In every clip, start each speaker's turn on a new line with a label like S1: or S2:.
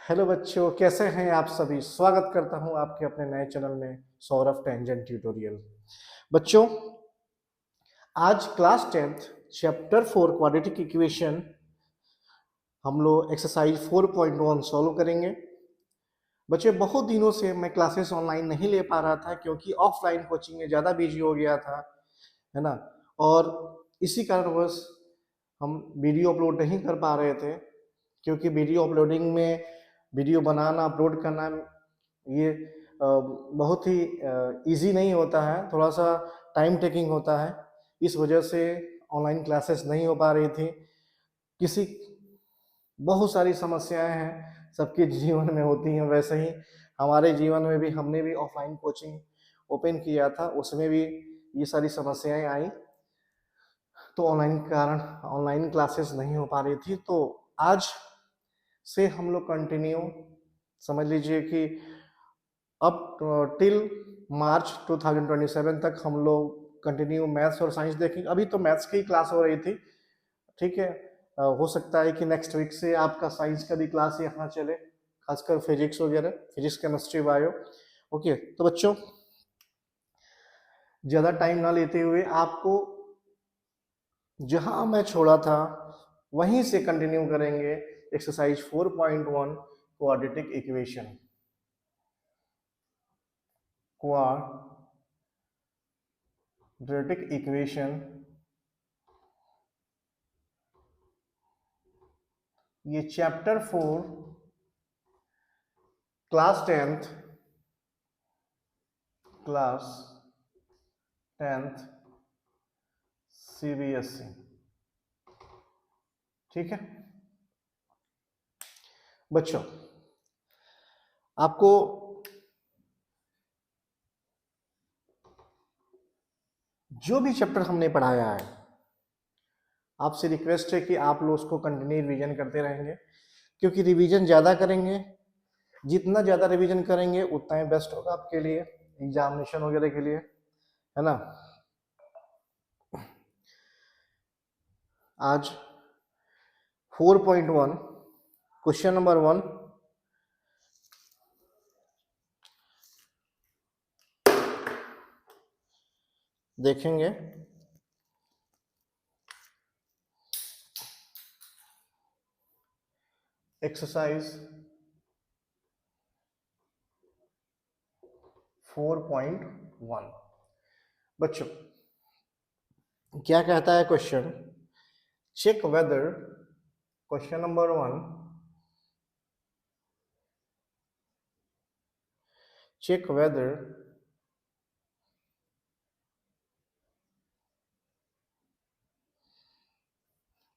S1: Hello बच्चों, कैसे हैं आप सभी। स्वागत करता हूं आपके अपने नए चैनल में सौरभ टेंजेंट ट्यूटोरियल। बच्चों, आज class 10th chapter 4 quadratic equation हम लोग एक्सरसाइज 4.1 सॉल्व करेंगे। बच्चे, बहुत दिनों से मैं क्लासेस ऑनलाइन नहीं ले पा रहा था क्योंकि ऑफलाइन कोचिंग में ज़्यादा बिजी हो गया था, है ना। और इसी कारणवश हम वीडियो अपलोड नहीं कर पा रहे थे, क्योंकि वीडियो अपलोडिंग में वीडियो बनाना अपलोड करना ये बहुत ही इजी नहीं होता है, थोड़ा सा टाइम टेकिंग होता है। इस वजह से ऑनलाइन क्लासेस नहीं हो पा रही थी। किसी बहुत सारी समस्याएं हैं, सबके जीवन में होती हैं, वैसे ही हमारे जीवन में भी हमने भी ऑफलाइन कोचिंग ओपन किया था, उसमें भी ये सारी समस्याएं आई, तो ऑनलाइन कारण ऑनलाइन क्लासेस नहीं हो पा रही थी। तो आज से हम लोग कंटिन्यू, समझ लीजिए कि अब टिल मार्च 2027 तक हम लोग कंटिन्यू मैथ्स और साइंस देखेंगे। अभी तो मैथ्स की क्लास हो रही थी, ठीक है। हो सकता है कि नेक्स्ट वीक से आपका साइंस का भी क्लास यहाँ चले, खासकर फिजिक्स वगैरह, फिजिक्स केमिस्ट्री बायो। ओके, तो बच्चों ज़्यादा टाइम ना लेते हुए आपको जहां मैं छोड़ा था वहीं से कंटिन्यू करेंगे। Exercise 4.1 quadratic equation, quadratic equation, ये चैप्टर 4 क्लास 10th CBSE, ठीक है। बच्चों, आपको जो भी चैप्टर हमने पढ़ाया है, आपसे रिक्वेस्ट है कि आप लोग उसको कंटिन्यू रिवीजन करते रहेंगे, क्योंकि रिवीजन ज़्यादा करेंगे, जितना ज़्यादा रिवीजन करेंगे उतना ही बेस्ट होगा आपके लिए एग्जामिनेशन वगैरह के लिए, है ना। आज 4.1 क्वेश्चन नंबर 1 देखेंगे। एक्सरसाइज 4.1। बच्चों, क्या कहता है question? Check whether, question number 1, check whether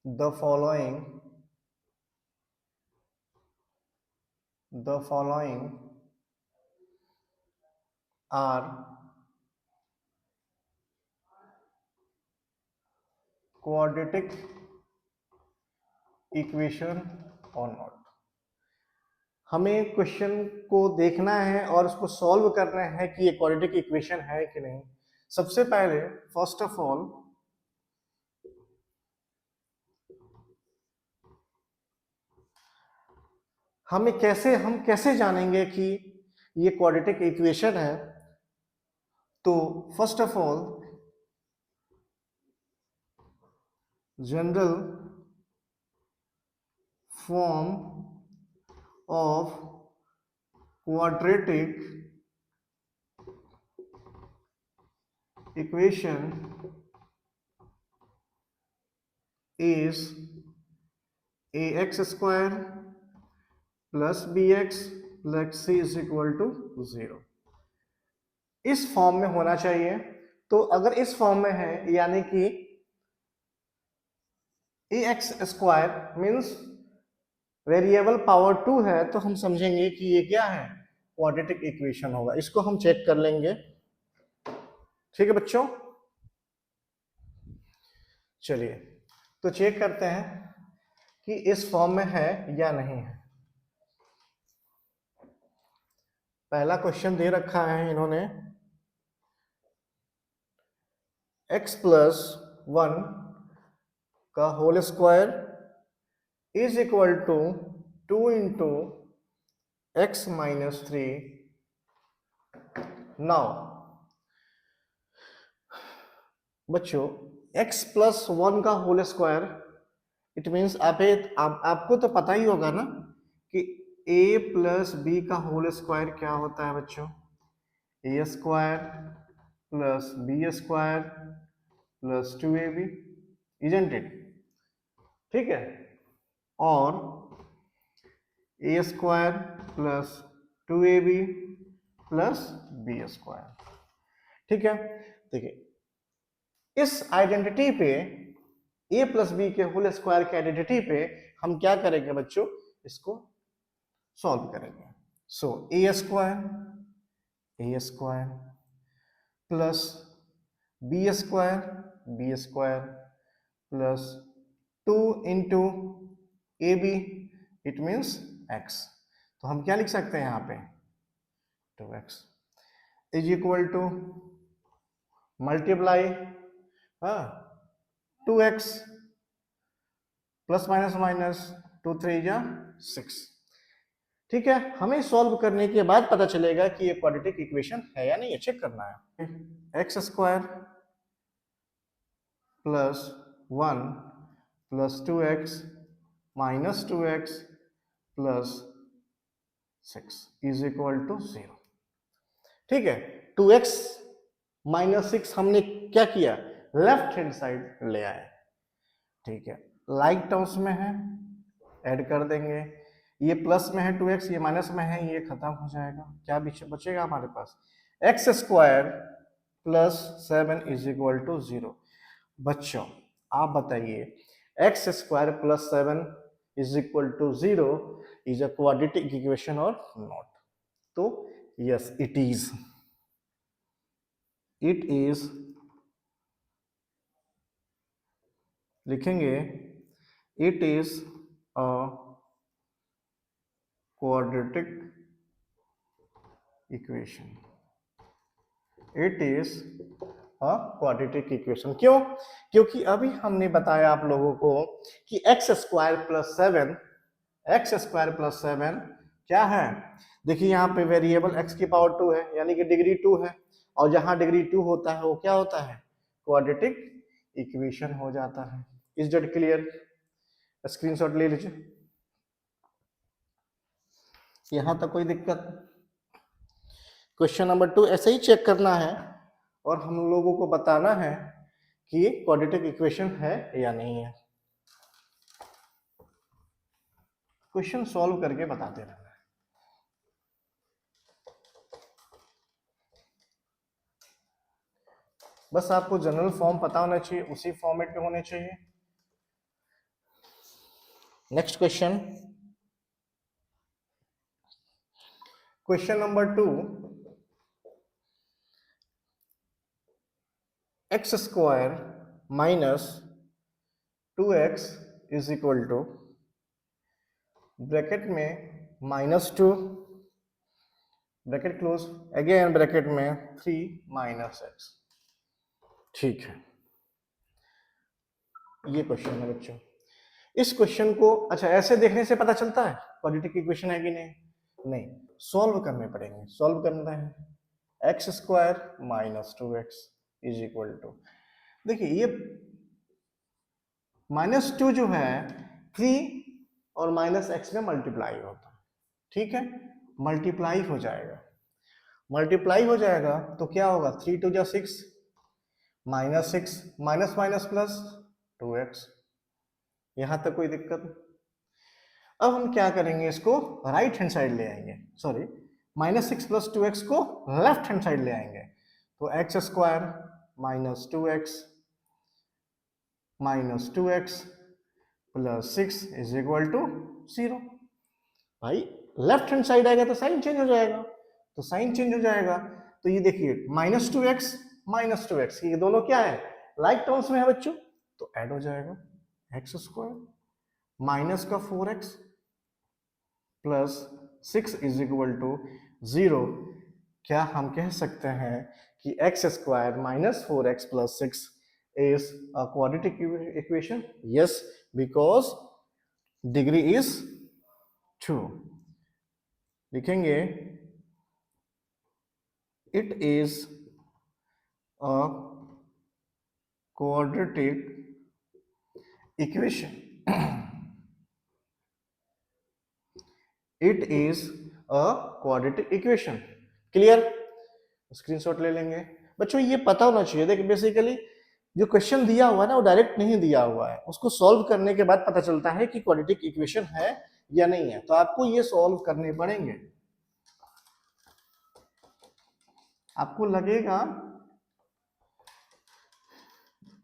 S1: the following are quadratic equation or not। हमें क्वेश्चन को देखना है और उसको सॉल्व करना है कि ये क्वाड्रेटिक इक्वेशन है कि नहीं। सबसे पहले फर्स्ट ऑफ ऑल हम कैसे जानेंगे कि ये क्वाड्रेटिक इक्वेशन है। तो first of all general form of quadratic equation is ax square plus bx plus c is equal to 0। इस फॉर्म में होना चाहिए। तो अगर इस फॉर्म में है, यानी कि ax square means variable power 2 है, तो हम समझेंगे कि ये क्या है, क्वाड्रेटिक इक्वेशन होगा। इसको हम चेक कर लेंगे, ठीक है बच्चों। चलिए तो चेक करते हैं कि इस फॉर्म में है या नहीं है। पहला क्वेश्चन दे रखा है इन्होंने, x प्लस 1 का whole square is equal to 2 into x minus 3। Now बच्चों x प्लस 1 का होल स्क्वायर, इट मीन्स आपको तो पता ही होगा ना कि a प्लस बी का होल स्क्वायर क्या होता है बच्चों, a square plus b square plus 2ab, isn't it? ठीक है, और a square plus 2ab plus b square. ठीक है, देखिए इस आइडेंटिटी पे, ए प्लस बी के होल स्क्वायर के आइडेंटिटी पे हम क्या करेंगे बच्चों, इसको सॉल्व करेंगे। So a square plus b square plus 2 into a b, it means x. तो हम क्या लिख सकते हैं यहाँ पे, 2x is equal to multiply 2x plus minus minus 2 3 या 6। ठीक है, हमें सॉल्व करने के बाद पता चलेगा कि ये क्वाड्रेटिक इक्वेशन है या नहीं, चेक करना है। X square plus 1 plus 2x minus 2x plus 6 is equal to 0। ठीक है, 2x माइनस 6 हमने क्या किया, लेफ्ट हैंड साइड ले आए। ठीक है, लाइक टर्म्स में है, ऐड कर देंगे, ये प्लस में है 2x, ये माइनस में है, ये खत्म हो जाएगा। क्या बचेगा हमारे पास, x square plus 7 is equal to 0। बच्चों आप बताइए, x square plus 7 is equal to 0 is a quadratic equation और नॉट? तो यस इट इज, लिखेंगे it is a quadratic equation, it is a quadratic equation। क्यों? क्योंकि अभी हमने बताया आप लोगों को कि एक्स स्क्वायर प्लस 7 क्या है, देखिए यहाँ पे वेरिएबल x की पावर 2 है, यानी कि डिग्री 2 है, और जहां डिग्री 2 होता है वो क्या होता है, क्वाड्रेटिक इक्वेशन हो जाता है। Is that clear? स्क्रीनशॉट ले लीजिए, यहां तक कोई दिक्कत? क्वेश्चन नंबर 2 ऐसे ही चेक करना है और हम लोगों को बताना है कि ये क्वाड्रेटिक इक्वेशन है या नहीं है। क्वेश्चन सॉल्व करके बताते रहना है। बस आपको जनरल फॉर्म पता होना चाहिए, उसी फॉर्मेट में होने चाहिए। Next question, question number 2, x square minus 2x is equal to bracket में -2 ब्रैकेट क्लोज, अगेन ब्रैकेट में 3 माइनस x। ठीक है, ये क्वेश्चन है बच्चों। इस क्वेश्चन को अच्छा ऐसे देखने से पता चलता है क्वाड्रेटिक इक्वेशन है कि नहीं? नहीं, सॉल्व करने पड़ेंगे। सॉल्व करना है x square minus 2x is equal to, देखिए ये -2 जो है 3 और -x में मल्टीप्लाई होता है। ठीक है, मल्टीप्लाई हो जाएगा तो क्या होगा, 3 2 जा 6, -6 माइनस माइनस प्लस 2x। यहां तक कोई दिक्कत? अब हम क्या करेंगे, इसको राइट हैंड साइड ले आएंगे, सॉरी -6 प्लस 2x को लेफ्ट हैंड साइड ले आएंगे, तो x square -2x plus 6 is equal to 0। भाई लेफ्ट हैंड साइड आएगा तो साइन चेंज हो जाएगा, तो ये देखिए -2x ये दोनों क्या है, लाइक टर्म्स में है बच्चों, तो ऐड हो जाएगा। एक्स स्क्वायर माइनस का 4x plus 6 is equal to 0। क्या हम कह सकते हैं कि x square -4x plus 6 is a quadratic equation? Yes, because degree is 2। लिखेंगे it is a quadratic equation, it is a quadratic equation. Clear? Screenshot ले लेंगे। बच्चों ये पता होना चाहिए, देखिए बेसिकली जो क्वेश्चन दिया हुआ है ना वो डायरेक्ट नहीं दिया हुआ है, उसको सॉल्व करने के बाद पता चलता है कि क्वाड्रेटिक इक्वेशन है या नहीं है, तो आपको ये सॉल्व करने पड़ेंगे। आपको लगेगा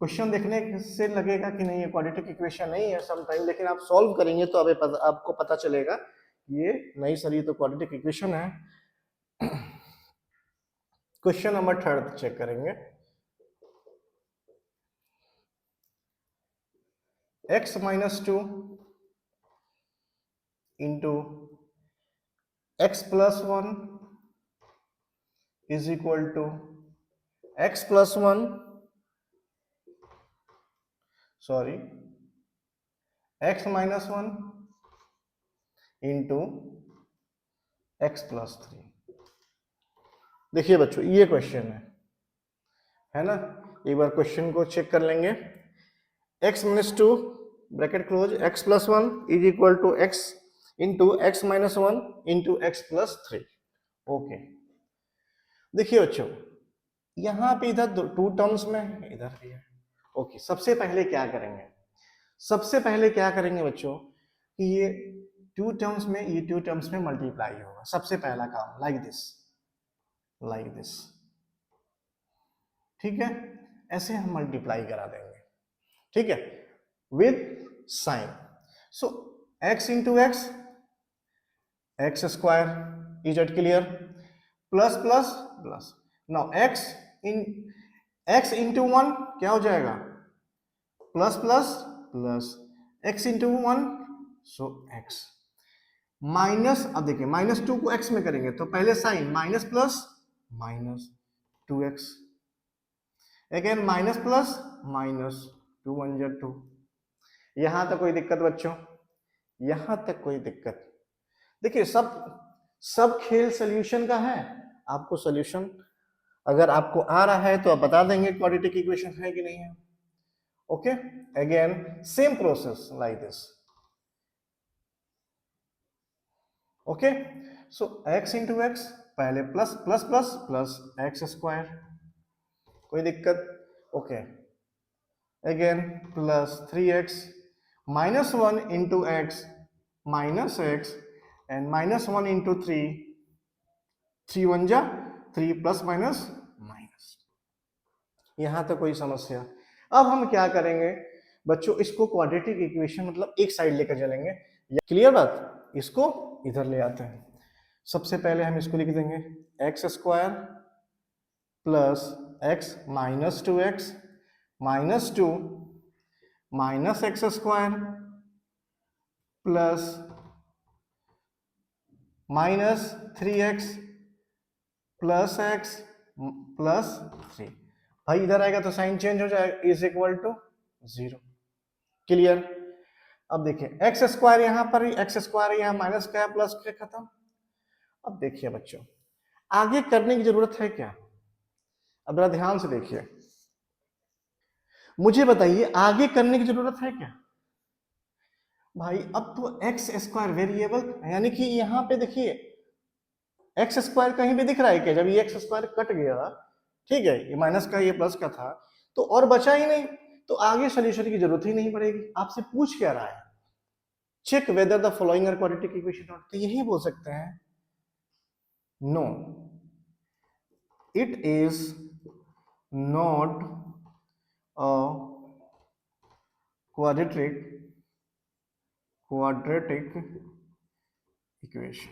S1: क्वेश्चन देखने से लगेगा कि नहीं ये क्वाड्रेटिक इक्वेशन नहीं है समटाइम, लेकिन आप सॉल्व करेंगे तो आपको पता चलेगा ये नहीं सर, ये तो क्वाड्रेटिक इक्वेशन है। क्वेश्चन नंबर 3 चेक करेंगे। x minus 2 into x plus 1 is equal to x plus 1 sorry x minus 1 into x plus 3। देखिए बच्चों ये क्वेश्चन है ना, एक बार क्वेश्चन को चेक कर लेंगे। x minus 2 bracket close x plus 1 is equal to x into x minus 1 into x plus 3। Okay, देखिए बच्चों यहां पे इधर 2 टर्म्स में है, इधर भी है। ओके, सबसे पहले क्या करेंगे, सबसे पहले क्या करेंगे बच्चों कि ये 2 टर्म्स में, ये 2 टर्म्स में मल्टीप्लाई होगा। सबसे पहला काम लाइक दिस, ठीक है, ऐसे हम मल्टीप्लाई करा देंगे, ठीक है, with sign. So x into x square, is it clear, plus plus plus. Now x into 1 क्या हो जाएगा, plus plus plus, x into 1 so x minus, अब देखिए माइनस 2 को x में करेंगे तो पहले sign minus plus minus 2x, again minus plus minus 2 1 जा 2। यहां तक कोई दिक्कत बच्चों, यहां तक कोई दिक्कत? देखिए सब सब खेल सोल्यूशन का है। आपको सोल्यूशन अगर आपको आ रहा है तो आप बता देंगे क्वाड्रेटिक इक्वेशन है कि नहीं है। Okay, again same process like this. Okay, so x into x, पहले plus plus plus plus x square, कोई दिक्कत? Okay, again plus 3x minus 1 into x minus x and minus 1 into 3, 3 1 जा 3 plus minus minus. यहां तक कोई समस्या? अब हम क्या करेंगे बच्चों, इसको क्वाड्रेटिक इक्वेशन मतलब एक साइड लेकर चलेंगे। क्लियर बात? इसको इधर ले आते हैं। सबसे पहले हम इसको लिख देंगे x square plus x minus 2x minus 2 minus x square plus minus 3x plus x plus 3। भाई इधर आएगा तो साइन चेंज हो जाएगा, इज इक्वल टू 0। क्लियर? अब देखिए एक्स स्क्वायर यहां पर एक्स स्क्वायर यहां माइनस का प्लस का खत्म। अब देखिए बच्चों आगे करने की जरूरत है क्या? अब जरा ध्यान से देखिए, मुझे बताइए आगे करने की जरूरत है क्या? भाई अब तो एक्स स्क्वायर वेरिएबल, यानी कि यहां पे देखिए एक्स स्क्वायर कहीं भी दिख रहा है क्या? जब ये एक्स स्क्वायर कट गया, ठीक है, ये माइनस का ये प्लस का था, तो और बचा ही नहीं, तो आगे सोल्यूशन की जरूरत ही नहीं पड़ेगी। आपसे पूछ क्या रहा है, check whether the following are quadratic equation not, तो यही बोल सकते हैं no it is not a quadratic equation.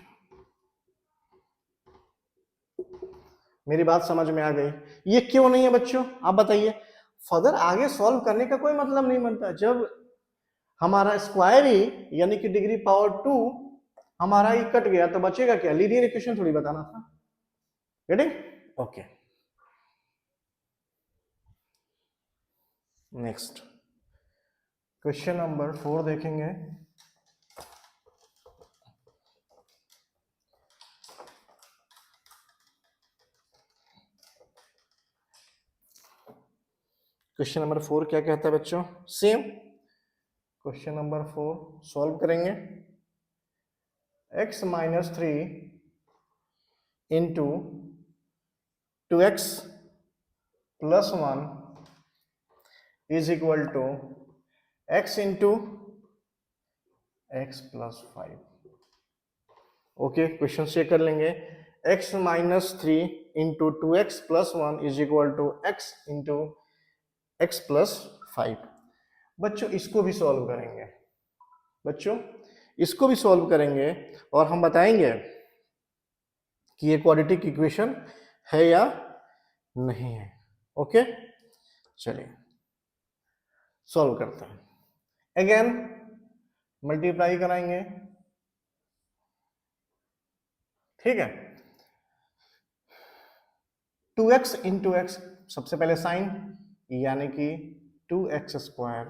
S1: मेरी बात समझ में आ गई? ये क्यों नहीं है बच्चों आप बताइए? फर्दर आगे सॉल्व करने का कोई मतलब नहीं बनता जब हमारा स्क्वायर ही यानी कि डिग्री पावर 2 हमारा ही कट गया, तो बचेगा क्या? लीनियर इक्वेशन थोड़ी बताना था। Getting? Okay, next question number 4 देखेंगे। क्वेश्चन नंबर 4 क्या कहता है बच्चों? सेम क्वेश्चन नंबर 4 सॉल्व करेंगे। x minus 3 into 2x plus 1 is equal to x into x plus 5। Okay, question check कर लेंगे। x minus 3 into 2x plus 1 is equal to x into x plus 5। बच्चों इसको भी solve करेंगे, बच्चों इसको भी सॉल्व करेंगे और हम बताएंगे कि ये क्वाड्रेटिक इक्वेशन है या नहीं है। ओके, चलिए सॉल्व करते हैं। अगेन मल्टीप्लाई कराएंगे, ठीक है। 2x इंटू एक्स, सबसे पहले साइन यानी कि 2x square,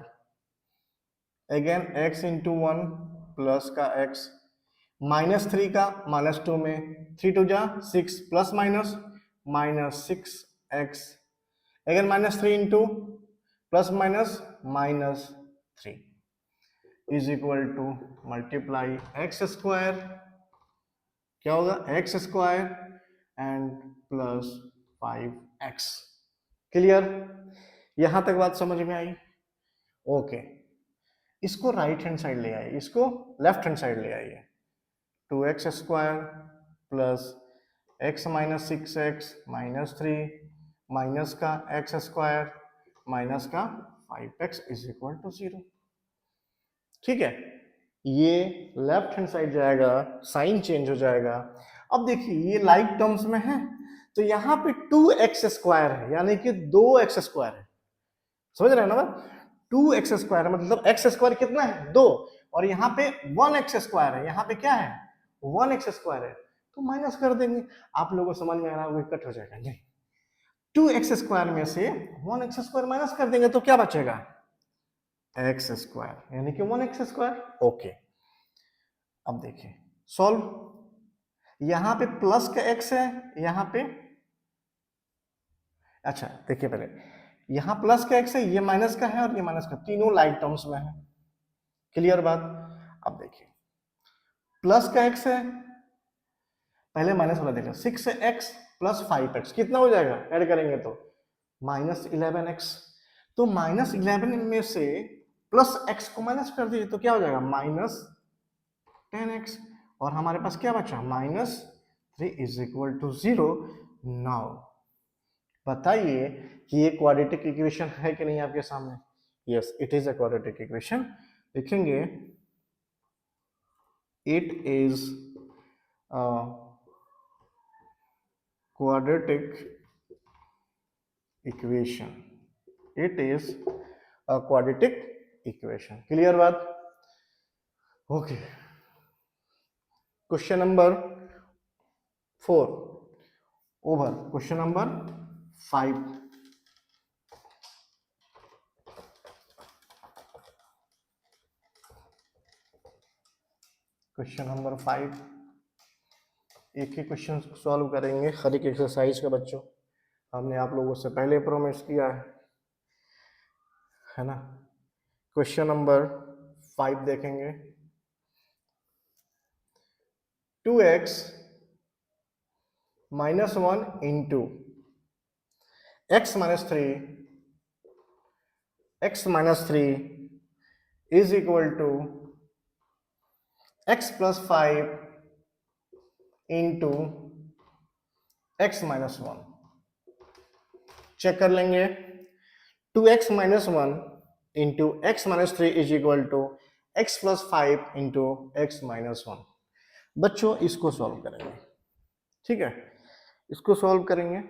S1: again x into 1 plus का x, माइनस 3 का माइनस 2 में 3 टू जा 6 plus minus minus 6x, again minus 3 into plus minus minus 3 is equal to multiply x square, क्या होगा x square and plus 5x। Clear? यहां तक बात समझ में आई? ओके, इसको राइट हैंड साइड ले आइए, इसको लेफ्ट हैंड साइड ले आइए। 2x square plus x minus 6x minus 3 minus का x स्क्वायर माइनस का 5x इज इक्वल टू 0। ठीक है, ये लेफ्ट हैंड साइड जाएगा, साइन चेंज हो जाएगा। अब देखिए ये लाइक टर्म्स में है, तो यहाँ पे 2x स्क्वायर है यानी कि 2x स्क्वायर है, समझ रहे हैं ना बात? 2x स्क्वायर मतलब x स्क्वायर कितना है 2, और यहाँ पे 1x स्क्वायर है, यहाँ पे क्या है 1x स्क्वायर है, तो माइनस कर देंगे। आप लोगों को समझ में आ रहा है, कट हो जाएगा नहीं, 2x स्क्वायर में से 1x स्क्वायर माइनस कर देंगे तो क्या बचेगा x स्क्वायर यानी कि 1x स्क्वायर। ओके, अब देखिए सॉल्व, यहां पे प्लस का x है, यहां पे अच्छा देखिए पहले यहां प्लस का x है, ये माइनस का है और ये माइनस का, तीनों लाइक टर्म्स में है। क्लियर बात? अब देखिए प्लस का x है, पहले माइनस वाला देखो 6x प्लस 5x कितना हो जाएगा ऐड करेंगे तो माइनस 11x, तो माइनस 11 में से प्लस x को माइनस कर दीजिए तो क्या हो जाएगा माइनस 10x, और हमारे पास क्या बचा minus 3 is equal to 0। Now बताइए कि ये क्वाड्रेटिक इक्वेशन है कि नहीं आपके सामने? Yes, it is a quadratic equation. लिखेंगे it is quadratic equation, it is a quadratic equation। Clear बात? Okay, question number 4 over, question number 5। Question number 5, एक ही क्वेश्चन सॉल्व करेंगे हर एक एक्सरसाइज का बच्चों, हमने आप लोगों से पहले प्रॉमिस किया है ना। क्वेश्चन नंबर 5 देखेंगे, 2x minus 1 into x minus 3 x minus 3 is equal to x plus 5 into x minus 1। Check कर लेंगे, 2x minus 1 into x minus 3 is equal to x plus 5 into x minus 1। बच्चों इसको solve करेंगे, ठीक है, इसको solve करेंगे,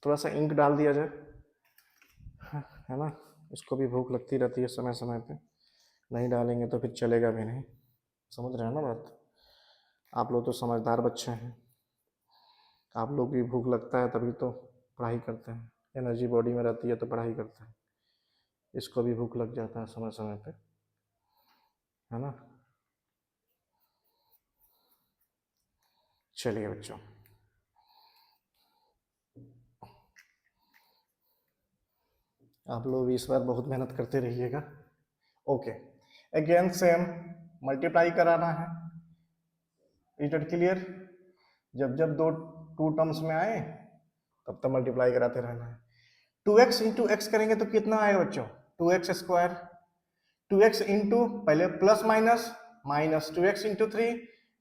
S1: थोड़ा सा इंक डाल दिया जाए, है ना, इसको भी भूख लगती रहती है समय समय पे, नहीं डालेंगे तो फिर चलेगा भी नहीं, समझ रहे हैं ना बात? आप लोग तो समझदार बच्चे हैं, आप लोग भी भूख लगता है तभी तो पढ़ाई करते हैं, एनर्जी बॉडी में रहती है तो पढ़ाई करते हैं, इसको भी भूख लग जाता है समय समय पे, है ना। चलिए बच्चों, आप लोग भी इस बार बहुत मेहनत करते रहिएगा। ओके, अगेन सेम मल्टीप्लाई कराना है। Is it clear? जब जब दो टू टर्म्स में आए तब तक मल्टीप्लाई कराते रहना है। 2x इंटू एक्स करेंगे तो कितना आएगा बच्चों? 2x square. 2x इंटू पहले plus minus, minus 2x into 3,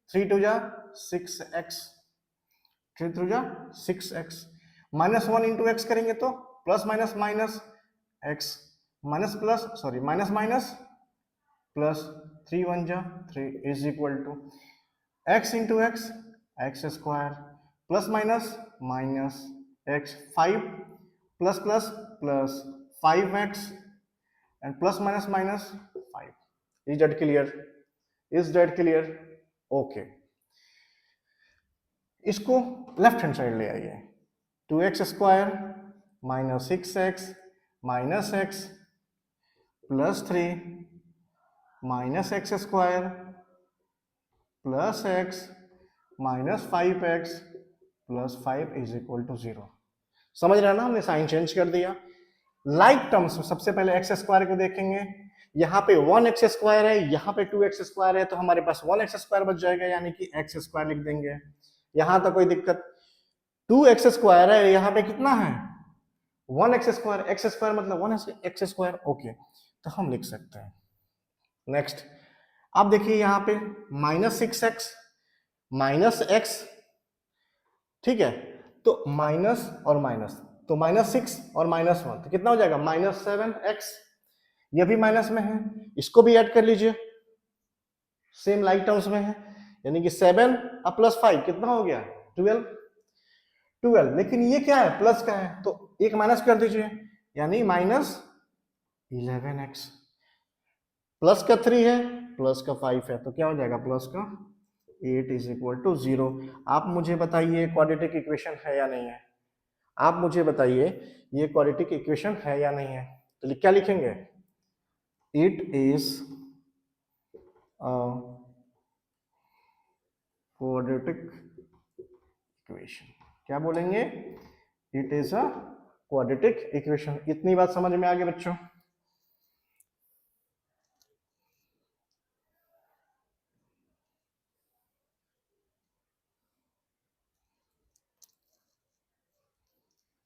S1: 3 two जा 6x, 3 टू जा 6x। माइनस 1 इंटू एक्स करेंगे तो plus minus minus x, minus plus sorry minus minus plus 3 1 जा 3 is equal to x into x, x square plus minus minus x, 5 plus plus plus 5x and plus minus minus 5। Is that clear? Is that clear? Okay, इसको left hand side ले आइए। 2x square minus 6x minus x plus 3 minus x square plus x minus 5x plus 5 is equal to 0। समझ रहे हैं ना? हमने sign change कर दिया। लाइक टर्म्स में सबसे पहले एक्स स्क्वायर को देखेंगे। यहाँ पे 1x स्क्वायर है, यहाँ पे 2x स्क्वायर है, तो हमारे पास 1x स्क्वायर बच जाएगा, यानी कि x स्क्वायर लिख देंगे। यहां तक कोई दिक्कत? 2x स्क्वायर है, यहाँ पे कितना है? 1x स्क्वायर, x स्क्वायर मतलब 1x स्क्वायर। ओके, तो हम लिख सकते हैं। नेक्स्ट, अब देखिए यहाँ पे माइनस 6x माइनस x, ठीक है, तो माइनस और माइनस, तो माइनस 6 और माइनस 1 तो कितना हो जाएगा? Minus 7x। ये भी माइनस में है, इसको भी ऐड कर लीजिए, सेम लाइक टर्म्स में है, यानी कि 7 अब प्लस 5 कितना हो गया? 12। 12, लेकिन ये क्या है? प्लस का है, तो एक माइनस कर दीजिए, यानी माइनस 11x। प्लस का 3 है, प्लस का 5 है, तो क्या हो जाएगा? प्लस का 8 इज इक्वल टू 0। आप मुझे बताइए क्वाड्रेटिक इक्वेशन है या नहीं है? आप मुझे बताइए ये क्वाड्रेटिक इक्वेशन है या नहीं है? तो क्या लिखेंगे? It is quadratic equation. क्या बोलेंगे? It is a quadratic equation. इतनी बात समझ में आ गई बच्चों?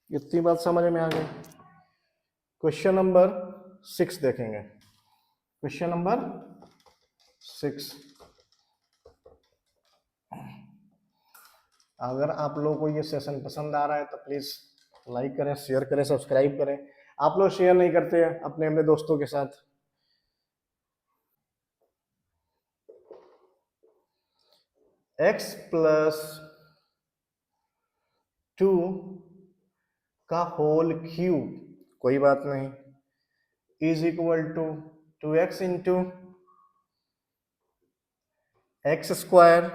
S1: इतनी बात समझ में आ गई? क्वेश्चन नंबर 6 देखेंगे। क्वेश्चन नंबर 6, अगर आप लोगों को ये सेशन पसंद आ रहा है तो प्लीज लाइक करें, शेयर करें, सब्सक्राइब करें। आप लोग शेयर नहीं करते हैं अपने अपने दोस्तों के साथ। x प्लस 2 का होल क्यूब, कोई बात नहीं, is equal to 2x into x square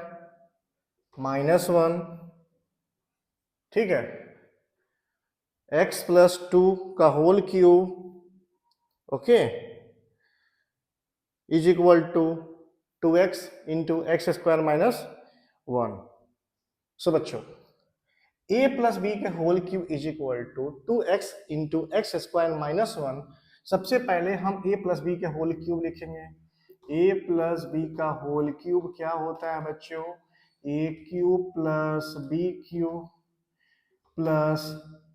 S1: minus 1, ठीक है, x प्लस 2 का whole cube, okay, is equal to 2x into x square minus 1। So बच्चों, a प्लस बी के whole cube is equal to 2x into x square minus 1। सबसे पहले हम a plus b के whole cube लिखेंगे। a plus b का whole cube क्या होता है बच्चों? a cube plus b cube plus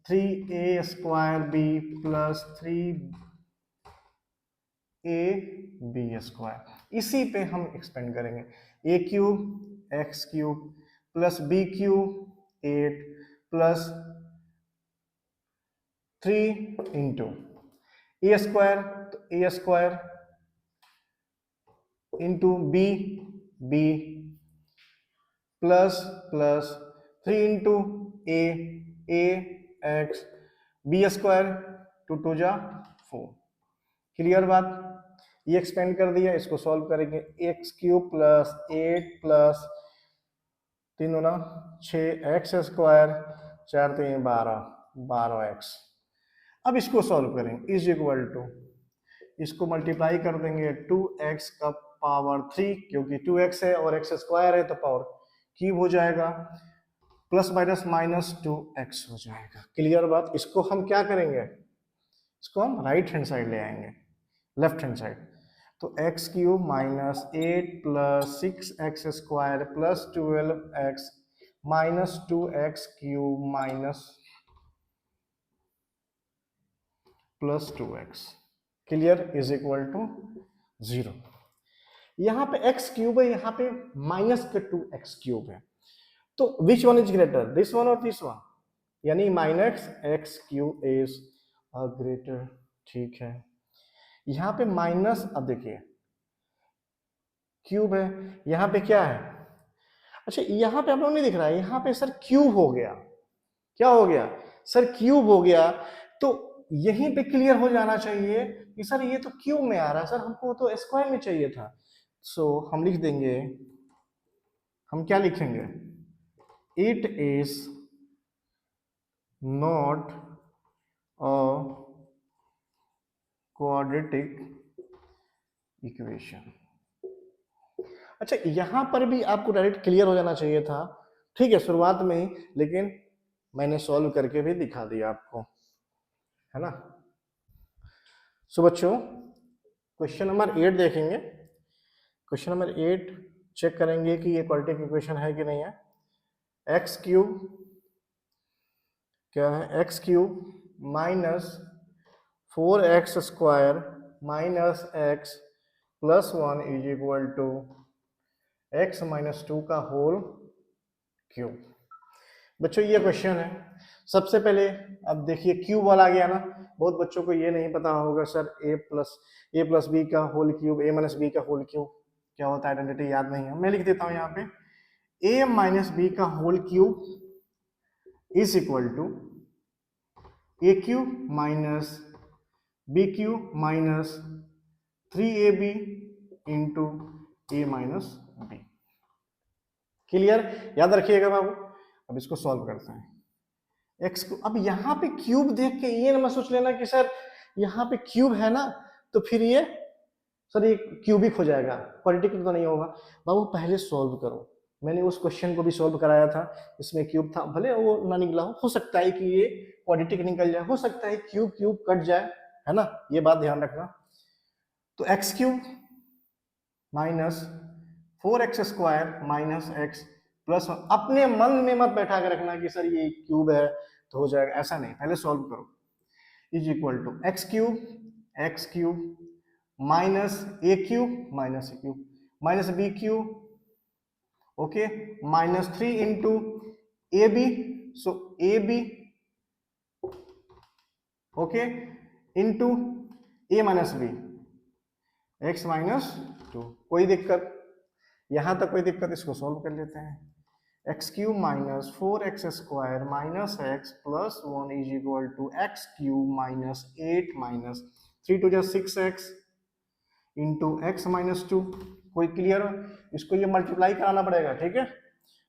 S1: 3a square b plus 3a b square. इसी पे हम एक्सपेंड करेंगे। a cube x cube plus b cube 8 plus 3 into a square, तो a square into b, b plus plus 3 into a, a x, b square, 2 2 जा 4। Clear बात? ये expand कर दिया, इसको सॉल्व करेंगे। एक्स क्यूब प्लस 8 प्लस 3 गुना 6 x square 4 3 12, 12x। अब इसको सॉल्व करेंगे, इज इक्वल टू, इसको मल्टीप्लाई कर देंगे 2x का पावर 3, क्योंकि 2x है और x स्क्वायर है तो पावर क्यूब हो जाएगा, प्लस माइनस माइनस 2x हो जाएगा। क्लियर बात? इसको हम क्या करेंगे? इसको हम राइट हैंड साइड ले आएंगे, लेफ्ट हैंड साइड। तो x cube minus 8 plus 6x² plus 12x minus 2x cube minus plus 2x clear is equal to 0। यहाँ पे x क्यूब है, यहाँ पे माइनस का 2x क्यूब है, तो which one is greater, this one और दिस वन, यानी minus x cube is greater. ठीक है, यहाँ पे माइनस, अब देखिए क्यूब है, यहाँ पे क्या है, अच्छा यहाँ पे आप लोग नहीं दिख रहा है, यहाँ पे सर क्यूब हो गया, क्या हो गया सर, क्यूब हो गया। तो यहीं पे क्लियर हो जाना चाहिए कि सर ये तो क्यूब में आ रहा है, सर हमको तो स्क्वायर में चाहिए था। सो हम लिख देंगे, हम क्या लिखेंगे, it is not a quadratic equation. अच्छा यहां पर भी आपको डायरेक्ट क्लियर हो जाना चाहिए था, ठीक है, शुरुआत में ही, लेकिन मैंने सॉल्व करके भी दिखा दिया आपको, है ना। सो बच्चों क्वेश्चन नंबर 8 देखेंगे। क्वेश्चन नंबर 8 चेक करेंगे कि ये क्वाड्रेटिक इक्वेशन है कि नहीं है। एक्स क्यूब क्या है, x cube minus 4x² minus x plus 1 is equal to x minus 2 का होल क्यूब। बच्चों ये क्वेश्चन है, सबसे पहले अब देखिए क्यूब वाला आ गया ना, बहुत बच्चों को ये नहीं पता होगा सर ए प्लस बी का होल क्यूब, ए माइनस बी का होल क्यूब क्या होता है, आइडेंटिटी याद नहीं है, मैं लिख देता हूं यहाँ पे, ए माइनस बी का whole cube is equal to a cube minus b cube minus 3ab into a minus b. Clear, याद रखिएगा बाबू। अब इसको सॉल्व करते हैं। एक्स को अब यहाँ पे क्यूब देख के ये ना मत सोच लेना कि सर यहाँ पे क्यूब है ना तो फिर ये सर ये क्यूबिक हो जाएगा, क्वाड्रेटिक तो नहीं होगा। बाबू पहले सॉल्व करो, मैंने उस क्वेश्चन को भी सॉल्व कराया था, इसमें क्यूब था, भले वो ना निकला हो सकता है कि ये क्वाड्रेटिक निकल जाए, हो सकता है क्यूब क्यूब कट जाए, है ना, ये बात ध्यान रखना। तो x cube minus 4x² minus x plus, अपने मन में मत बैठा के रखना कि सर ये क्यूब है तो हो जाएगा, ऐसा नहीं, पहले सॉल्व करो। Is equal to x cube minus a cube minus b cube, okay, minus 3 into a b, so a b, okay, into a minus b, x minus 2। कोई दिक्कत, यहां तक कोई दिक्कत, इसको सॉल्व कर लेते हैं। X cube minus 4x² minus x plus 1 is equal to x cube minus 8 minus 3 two 6x into x minus 2। कोई क्लियर हो, इसको ये मल्टीप्लाई कराना पड़ेगा, ठीक है।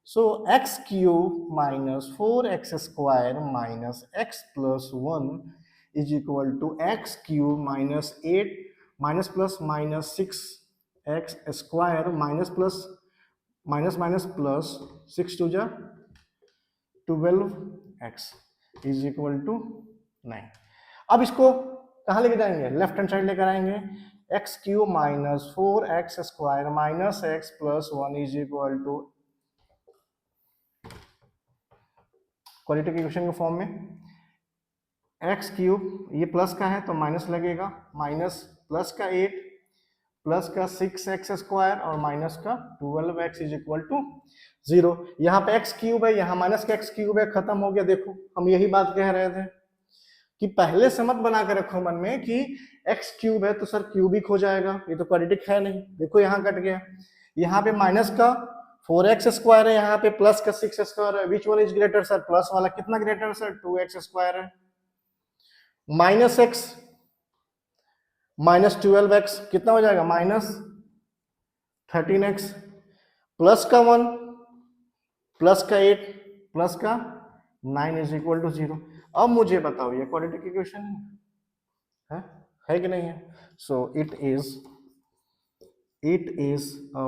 S1: So x cube minus 4x² minus x plus 1 is equal to x cube minus 8 minus plus minus 6x² minus plus minus minus plus 6 to 12x is equal to 9। अब इसको कहाँ लेके जाएंगे, लेफ्ट हैंड साइड लेकर आएंगे। X cube minus 4x² minus x plus 1 is equal to quadratic equation के form में, x cube ये प्लस का है तो माइनस लगेगा, माइनस प्लस का 8 प्लस का 6x² और माइनस का 12x इज इक्वल टू 0। यहाँ पे x क्यूब है, यहाँ माइनस का x क्यूब है, खत्म हो गया। देखो हम यही बात कह रहे थे कि पहले से मत बना के रखो मन में कि x क्यूब है तो सर क्यूबिक हो जाएगा, ये तो क्वाड्रेटिक है नहीं। देखो यहाँ कट गया, यहाँ पे माइनस का 4x² है, यहाँ पे प्लस का 6x² है, which one is greater sir, plus वाला कितना ग्रेटर सर, 2x² है, माइनस x माइनस 12x कितना हो जाएगा, माइनस 13x प्लस का 1 प्लस का 8 प्लस का 9 इज इक्वल टू 0। अब मुझे बताओ ये क्वाड्रेटिक इक्वेशन है कि नहीं है। So it is a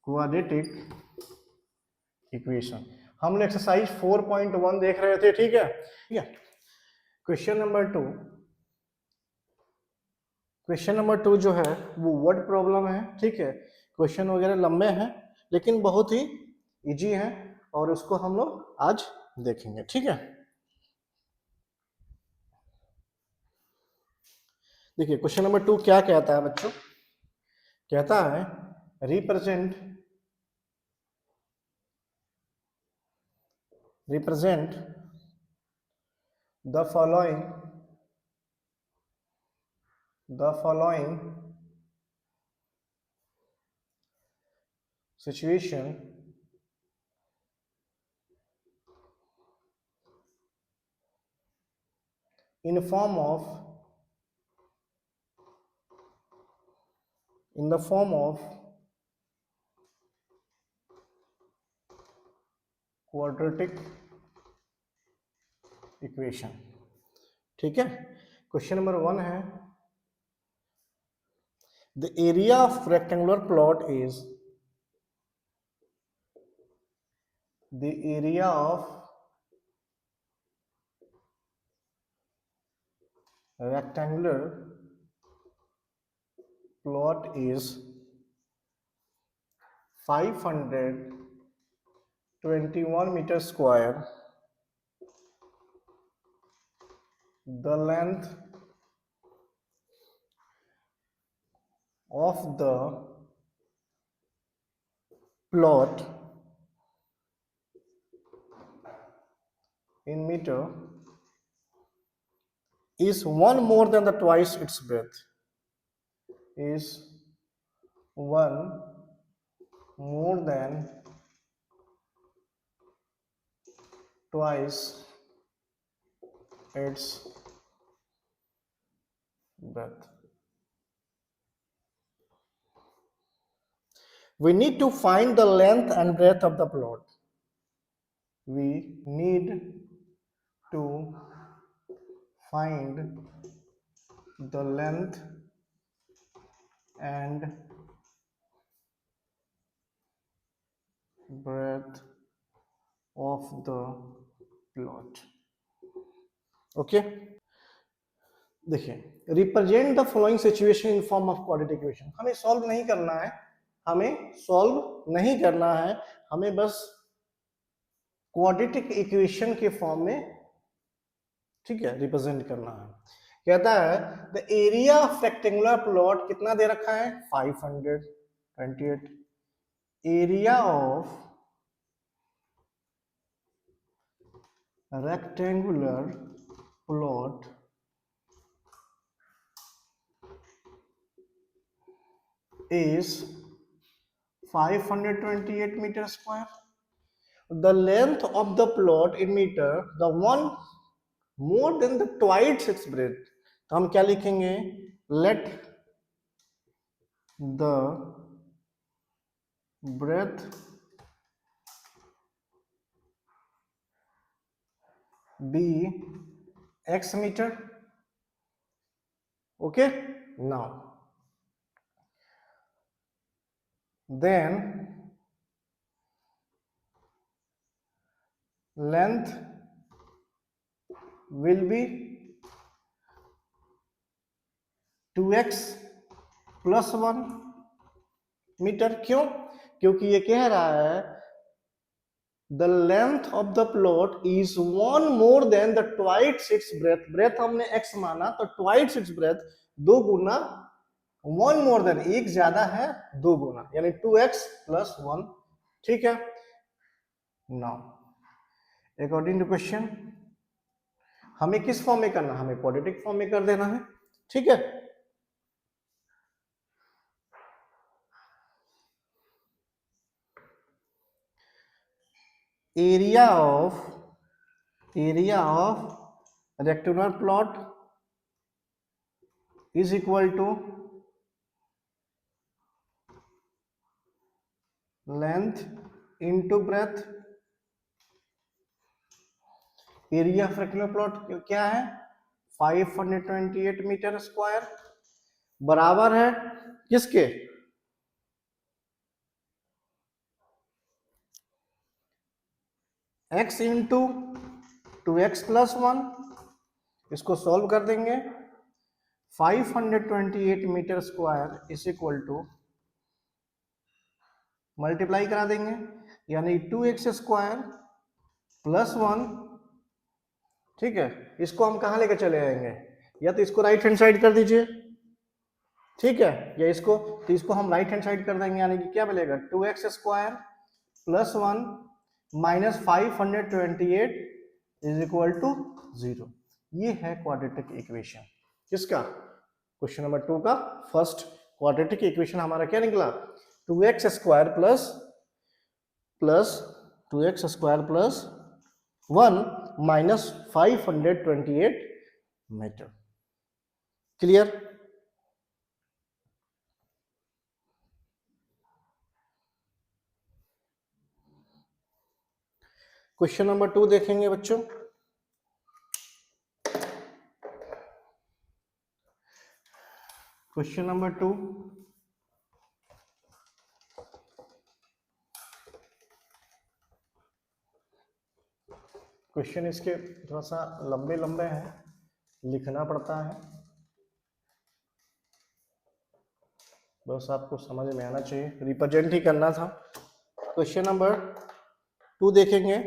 S1: quadratic equation. हम लोग एक्सरसाइज 4.1 देख रहे थे, ठीक है। Question number two, question number two जो है वो वर्ड प्रॉब्लम है, ठीक है। क्वेश्चन वगैरह लंबे हैं लेकिन बहुत ही इजी हैं और उसको हम लोग आज देखेंगे, ठीक है। देखिए क्वेश्चन नंबर टू क्या कहता है बच्चों, कहता है represent the following situation in the form of quadratic equation, ठीक है। क्वेश्चन नंबर वन है the area of rectangular plot is the area of rectangular plot is 521 meter square. The length of the plot in meter is one more than the twice its breadth. Is one more than twice its breadth. We need to find the length and breadth of the plot. We need to find the length and breadth of the plot. Okay देखिए, represent the following situation in form of quadratic equation. हमें solve नहीं करना है, हमें बस quadratic equation के form में, ठीक है, रिप्रेजेंट करना है। कहता है the area of rectangular plot कितना दे रखा है 528। Area of rectangular plot is 528 meter square. The length of the plot in meter, the one more than the twice its breadth. तो हम क्या लिखेंगे, let the breadth be x meter. Okay, now then length will be 2x plus 1 meter. क्यों? क्योंकि ये कह रहा है the length of the plot is one more than the twice its breadth. Breadth हमने x माना तो ट्वाइस इट्स ब्रेथ, दो गुना, वन मोर देन एक ज्यादा है दो गुना, यानी 2x plus 1, ठीक है। नाउ अकॉर्डिंग टू क्वेश्चन हमें किस फॉर्म में करना है, हमें क्वाड्रेटिक फॉर्म में कर देना है, ठीक है। Area of rectangular plot is equal to length into breadth। Area of rectangular plot क्या है 528 मीटर स्क्वायर, बराबर है किसके, x इंटू 2x plus 1 इसको सॉल्व कर देंगे 528 meter square is equal to, multiply करा देंगे यानी 2x² प्लस 1, ठीक है। इसको हम कहाँ लेकर चले आएंगे, या तो इसको राइट हैंड साइड कर दीजिए, ठीक है, या इसको, तो इसको हम राइट हैंड साइड कर देंगे यानी कि क्या मिलेगा 2x² plus 1 minus 528 is equal to 0। ये है क्वाड्रेटिक इक्वेशन किसका, क्वेश्चन नंबर 2 का फर्स्ट क्वाड्रेटिक इक्वेशन हमारा क्या निकला, 2x² plus 1 minus 528 meter. Clear. Question number 2 देखेंगे बच्चों। क्वेश्चन नंबर 2, क्वेश्चन इसके थोड़ा सा लंबे लंबे हैं, लिखना पड़ता है, बस आपको समझ में आना चाहिए, रिप्रेजेंट ही करना था। क्वेश्चन नंबर 2 देखेंगे,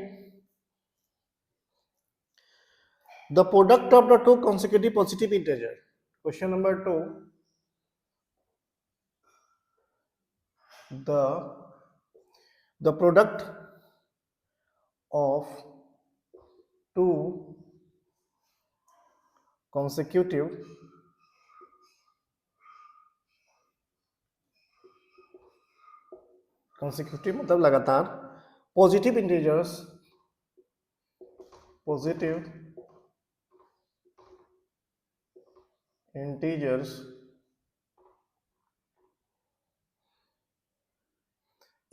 S1: the product of the two consecutive positive integer. Question number 2, the product of two consecutive मतलब लगातार positive integers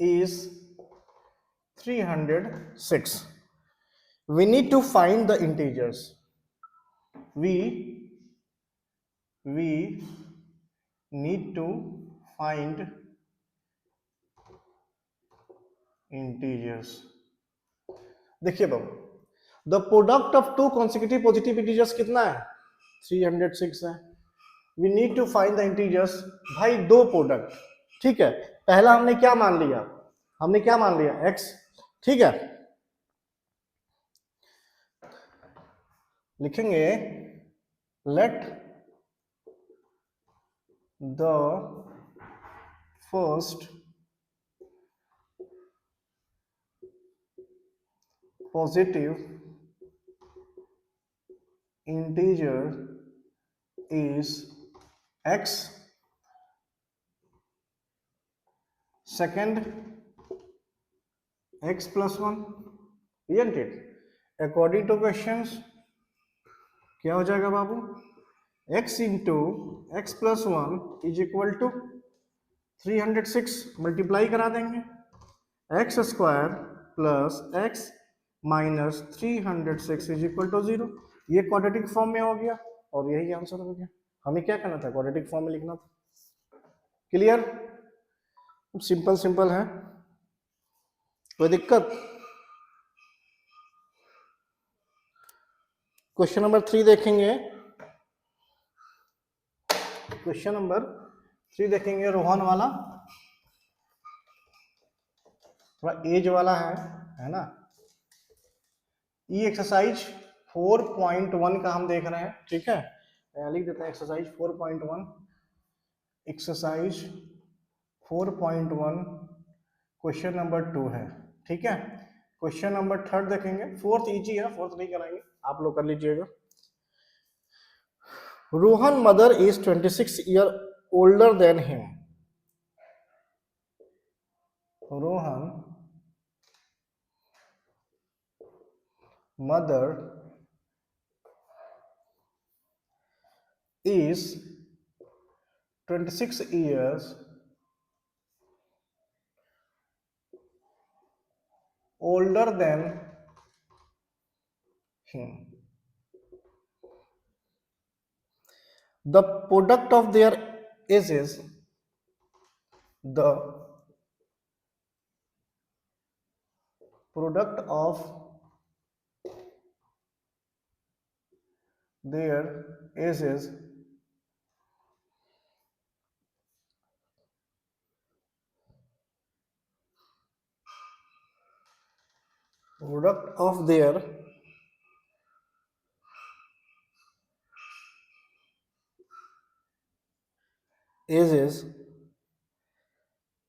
S1: is 306. We need to find the integers. We need to find integers. देखिए बाबू, the product of two consecutive positive integers कितना है, 306 है। We need to find the integers, भाई दो product, ठीक है। पहला हमने क्या मान लिया, x, ठीक है। लिखेंगे let the first positive integer is x, second x plus 1, isn't it? According to questions क्या हो जाएगा बाबू, x into x plus 1 is equal to 306, multiply करा देंगे x² plus x minus 306 is equal to 0। ये क्वाड्रेटिक फॉर्म में हो गया और यही आंसर हो गया। हमें क्या करना था, क्वाड्रेटिक फॉर्म में लिखना था। क्लियर, सिंपल है, कोई दिक्कत। क्वेश्चन नंबर 3 देखेंगे, क्वेश्चन नंबर 3 देखेंगे रोहन वाला, थोड़ा एज वाला है ना। ये एक्सरसाइज 4.1 का हम देख रहे हैं, ठीक है, लिख देते हैं एक्सरसाइज 4.1। एक्सरसाइज 4.1 क्वेश्चन नंबर 2 है, ठीक है। क्वेश्चन नंबर 3 देखेंगे, फोर्थ इजी है, फोर्थ नहीं कराएंगे, आप लोग कर लीजिएगा। Rohan mother is 26 year older than him. Rohan mother is 26 years older than him. The product of their ages, the product of their ages product of their ages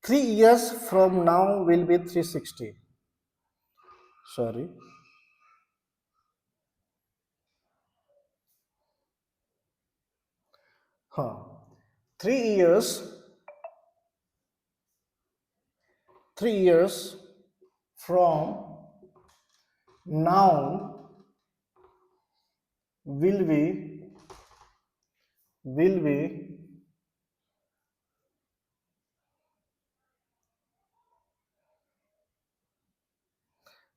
S1: 3 years from now will be 360. Sorry. Huh. 3 years, 3 years from now will be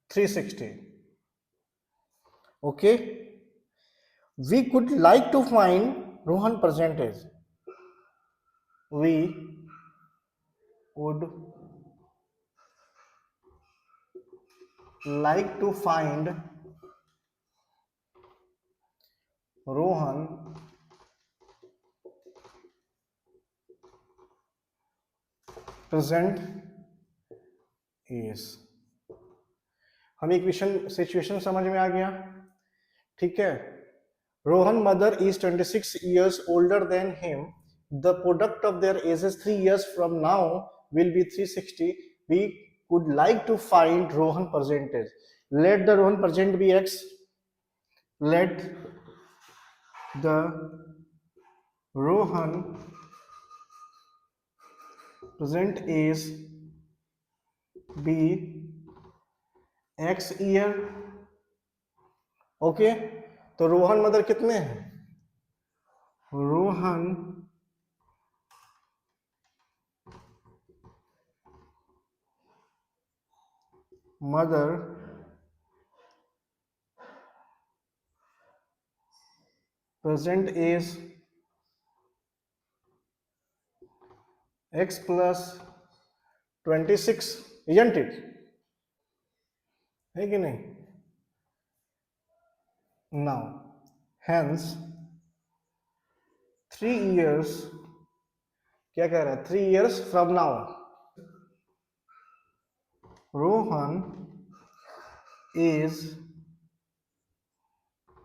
S1: 360. Okay. We could like to find Rohan percentage. We would like to find Rohan present is. हमें equation situation समझ में आ गया, ठीक है. Rohan mother is 26 years older than him. The product of their ages 3 years from now will be 360. We would like to find Rohan percentage. Let the Rohan percent be x. Let the Rohan present age be x year. Okay. तो Rohan mother कितने हैं? Rohan mother present is x plus 26, isn't it? है कि नहीं? Now, hence 3 years, क्या कह रहा है? 3 years from now, Rohan is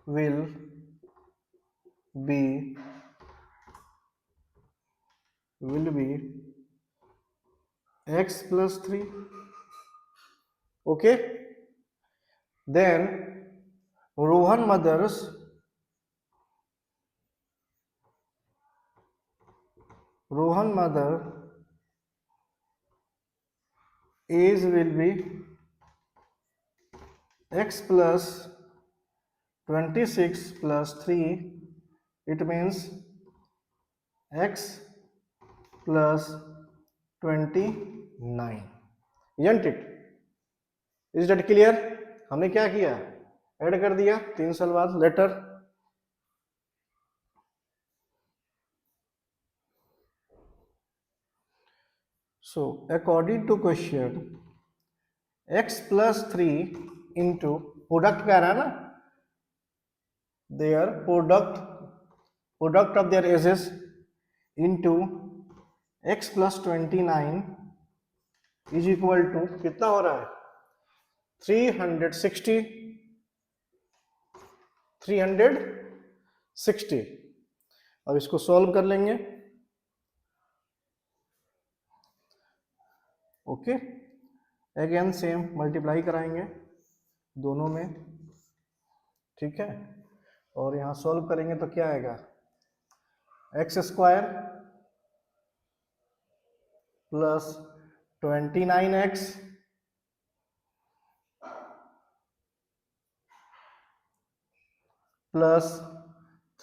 S1: will be x plus 3. Okay. Then Rohan mother's age will be x plus 26 plus 3. It means x plus 29. Isn't it? Is that clear? हमने क्या किया? Add कर दिया 3 साल बाद later. So according to question, x plus 3 into product कह रहा है ना, their product of their ages into x plus 29 is equal to कितना हो रहा है? 360. अब इसको सॉल्व कर लेंगे. ओके. अगेन सेम मल्टीप्लाई कराएंगे दोनों में, ठीक है. और यहां सॉल्व करेंगे तो क्या आएगा? X square plus 29x plus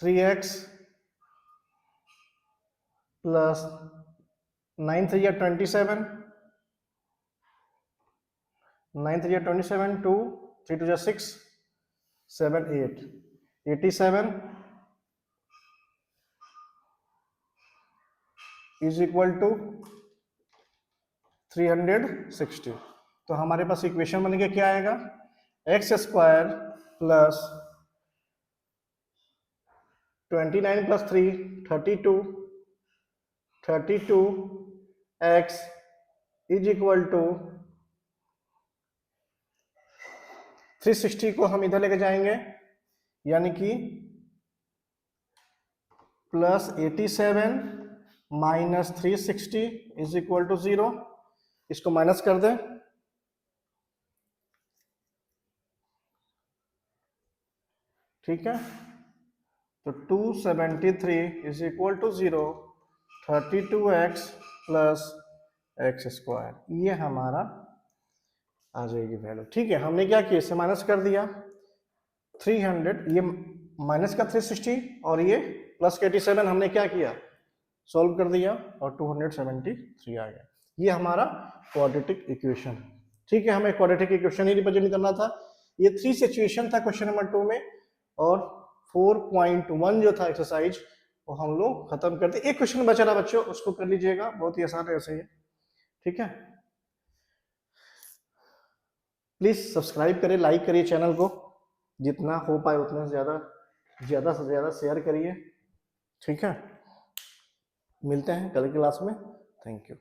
S1: 3x plus 9 3 या 27, 9 3 या 27, 2 3 2 या 6, 7 8, 87 इज इक्वल टू 360. तो हमारे पास इक्वेशन बन के क्या आएगा? एक्स स्क्वायर प्लस 29 + 3 32, 32x = 360 को हम इधर लेके जाएंगे, यानी कि +87 - 360 = 0। इसको माइनस कर दें, ठीक है। तो 273 = 0, 32x + x², ये हमारा आ जाएगी वैल्यू, ठीक है। हमने क्या किया, इसे माइनस कर दिया, 300, ये माइनस का 360 और ये प्लस का 87 हमने क्या किया, सॉल्व कर दिया और 273 आ गया। ये हमारा क्वाड्रेटिक इक्वेशन, ठीक है। हमें क्वाड्रेटिक इक्वेशन ही रिप्रेजेंट करना था। ये 3 सिचुएशन था क्वेश्चन नंबर 2 में, और 4.1 जो था एक्सरसाइज वो हम लोग खत्म कर दिए। एक क्वेश्चन बचा रहा बच्चों, उसको कर लीजिएगा, बहुत ही आसान है ऐसे ही, ठीक है। प्लीज सब्सक्राइब करिए, लाइक करिए चैनल को, जितना हो पाए उतना ज्यादा से ज्यादा शेयर करिए, ठीक है। मिलते हैं कल की क्लास में, थैंक यू।